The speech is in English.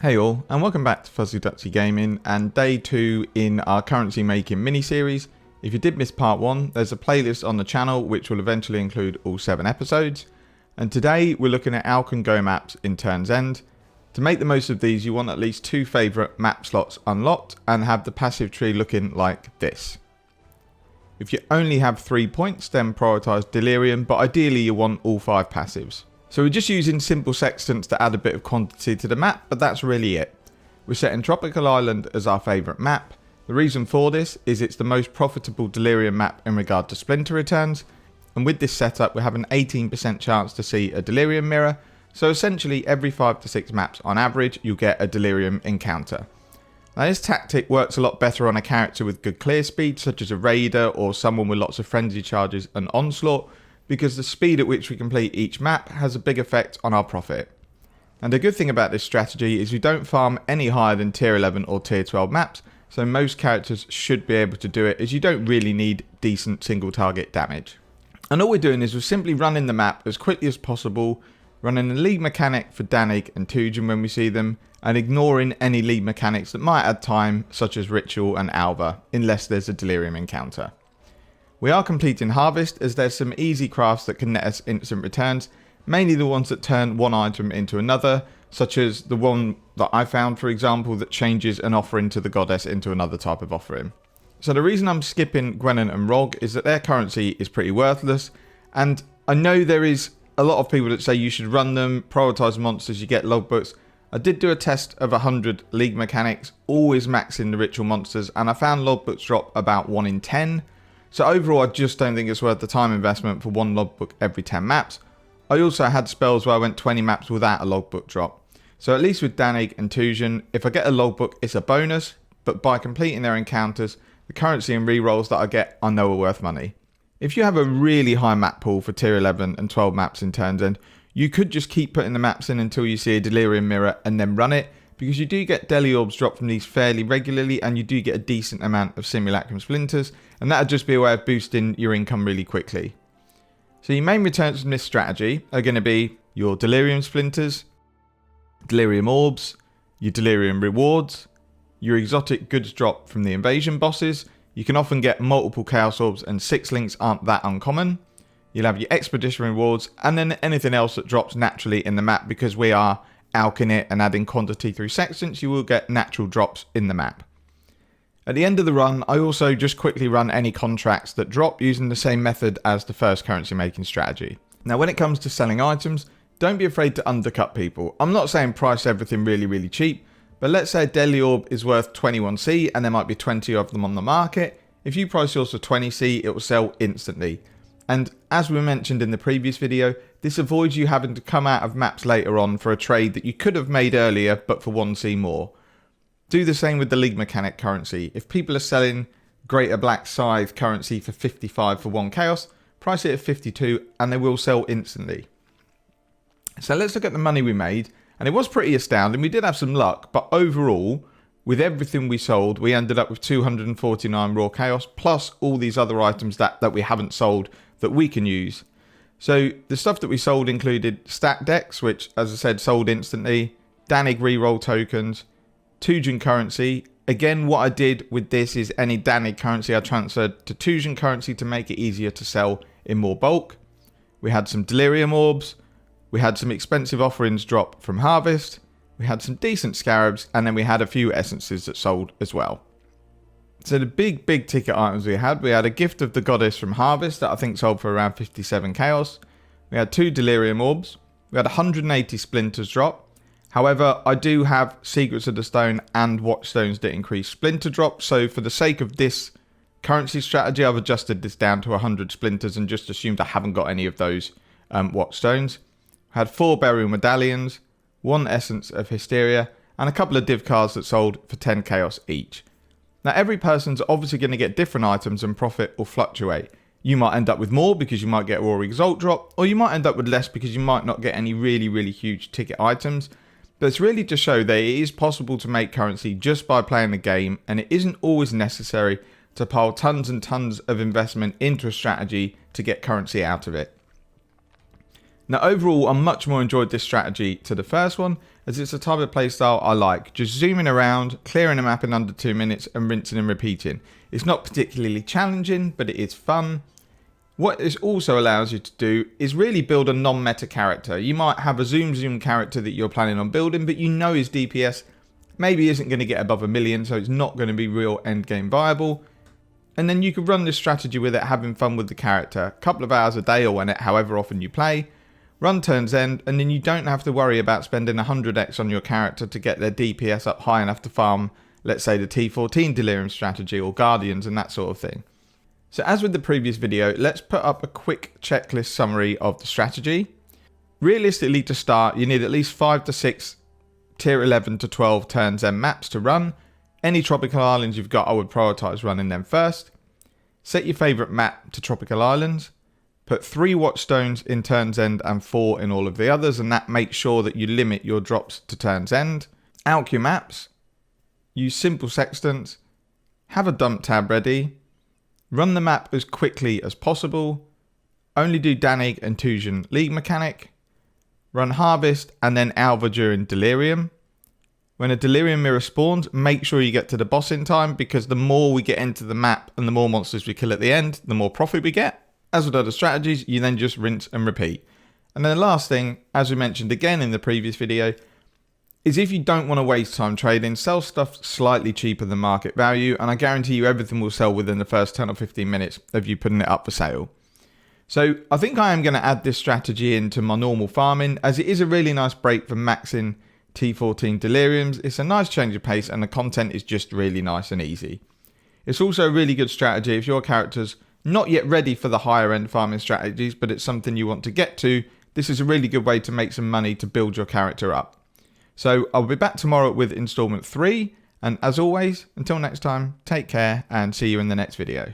Hey all, and welcome back to Fuzzy Ducksy Gaming and day 2 in our currency making mini-series. If you did miss part 1, there's a playlist on the channel which will eventually include all 7 episodes. And today we're looking at Alch and Go maps in Turn's End. To make the most of these, you want at least 2 favourite map slots unlocked and have the passive tree looking like this. If you only have 3 points, then prioritise Delirium, but ideally you want all 5 passives. So we're just using simple sextants to add a bit of quantity to the map, but that's really it. We're setting Tropical Island as our favourite map. The reason for this is it's the most profitable Delirium map in regard to splinter returns, and with this setup we have an 18% chance to see a Delirium mirror, so essentially every 5 to 6 maps on average you'll get a Delirium encounter. Now this tactic works a lot better on a character with good clear speed such as a Raider or someone with lots of frenzy charges and onslaught, because the speed at which we complete each map has a big effect on our profit. And the good thing about this strategy is we don't farm any higher than tier 11 or tier 12 maps, so most characters should be able to do it as you don't really need decent single target damage. And all we're doing is we're simply running the map as quickly as possible, running a lead mechanic for Danig and Tujen when we see them, and ignoring any lead mechanics that might add time such as Ritual and Alva, unless there's a Delirium encounter. We are completing Harvest as there's some easy crafts that can net us instant returns, mainly the ones that turn one item into another, such as the one that I found for example that changes an offering to the goddess into another type of offering. So the reason I'm skipping Gwennen and Rog is that their currency is pretty worthless, and I know there is a lot of people that say you should run them, prioritise monsters, you get logbooks. I did do a test of 100 league mechanics, always maxing the ritual monsters, and I found logbooks drop about 1 in 10. So overall I just don't think it's worth the time investment for one logbook every 10 maps. I also had spells where I went 20 maps without a logbook drop. So at least with Danig and Tujen, if I get a logbook it's a bonus, but by completing their encounters, the currency and rerolls that I get I know are worth money. If you have a really high map pool for tier 11 and 12 maps in Turn's End, you could just keep putting the maps in until you see a Delirium mirror and then run it, because you do get Deli Orbs dropped from these fairly regularly and you do get a decent amount of Simulacrum Splinters, and that would just be a way of boosting your income really quickly. So your main returns from this strategy are going to be your Delirium Splinters, Delirium Orbs, your Delirium Rewards, your exotic goods drop from the invasion bosses. You can often get multiple Chaos Orbs and 6 links aren't that uncommon. You'll have your Expedition Rewards and then anything else that drops naturally in the map, because we are alching it and adding quantity through sextants, you will get natural drops in the map. At the end of the run, I also just quickly run any contracts that drop using the same method as the first currency making strategy. Now when it comes to selling items, don't be afraid to undercut people. I'm not saying price everything really cheap, but let's say a Deli Orb is worth 21C and there might be 20 of them on the market. If you price yours for 20C, it will sell instantly. And as we mentioned in the previous video, this avoids you having to come out of maps later on for a trade that you could have made earlier but for 1C more. Do the same with the league mechanic currency. If people are selling Greater Black Scythe currency for 55 for 1 Chaos, price it at 52 and they will sell instantly. So let's look at the money we made, and it was pretty astounding. We did have some luck, but overall, with everything we sold, we ended up with 249 raw Chaos plus all these other items that we haven't sold that we can use. So the stuff that we sold included stat decks, which as I said sold instantly, Danig reroll tokens, Tujen currency. Again, what I did with this is any Danig currency I transferred to Tujen currency to make it easier to sell in more bulk. We had some Delirium Orbs, we had some expensive offerings drop from Harvest, we had some decent Scarabs, and then we had a few essences that sold as well. So the big ticket items we had a gift of the goddess from Harvest that I think sold for around 57 Chaos. We had 2 Delirium Orbs. We had 180 Splinters drop. However, I do have Secrets of the Stone and Watchstones that increase Splinter drop. So for the sake of this currency strategy, I've adjusted this down to 100 Splinters and just assumed I haven't got any of those Watchstones. I had 4 Burial Medallions, 1 Essence of Hysteria, and a couple of div cards that sold for 10 Chaos each. Now every person's obviously going to get different items and profit will fluctuate. You might end up with more because you might get a raw exalt drop, or you might end up with less because you might not get any really huge ticket items. But it's really to show that it is possible to make currency just by playing the game, and it isn't always necessary to pile tons and tons of investment into a strategy to get currency out of it. Now overall, I much more enjoyed this strategy to the first one, as it's a type of playstyle I like, just zooming around, clearing a map in under 2 minutes and rinsing and repeating. It's not particularly challenging, but it is fun. What this also allows you to do is really build a non-meta character. You might have a zoom character that you're planning on building, but you know his DPS maybe isn't going to get above 1 million, so it's not going to be real endgame viable. And then you could run this strategy with it, having fun with the character, a couple of hours a day or however often you play. Run turns end, and then you don't have to worry about spending 100x on your character to get their DPS up high enough to farm, let's say, the T14 Delirium strategy or Guardians and that sort of thing. So as with the previous video, let's put up a quick checklist summary of the strategy. Realistically, to start, you need at least 5 to 6 tier 11 to 12 turns end maps to run. Any tropical islands you've got, I would prioritise running them first. Set your favourite map to tropical islands. Put 3 watchstones in turns end and 4 in all of the others, and that makes sure that you limit your drops to turns end. Alch your maps. Use simple sextants. Have a dump tab ready. Run the map as quickly as possible. Only do Danig and Tusion League mechanic. Run Harvest and then Alva during Delirium. When a Delirium mirror spawns, make sure you get to the boss in time, because the more we get into the map and the more monsters we kill at the end, the more profit we get. As with other strategies, you then just rinse and repeat. And then the last thing, as we mentioned again in the previous video, is if you don't want to waste time trading, sell stuff slightly cheaper than market value, and I guarantee you everything will sell within the first 10 or 15 minutes of you putting it up for sale. So I think I am going to add this strategy into my normal farming, as it is a really nice break from maxing T14 Deliriums. It's a nice change of pace and the content is just really nice and easy. It's also a really good strategy if your character's not yet ready for the higher end farming strategies, but it's something you want to get to. This is a really good way to make some money to build your character up. So I'll be back tomorrow with installment 3. And as always, until next time, take care and see you in the next video.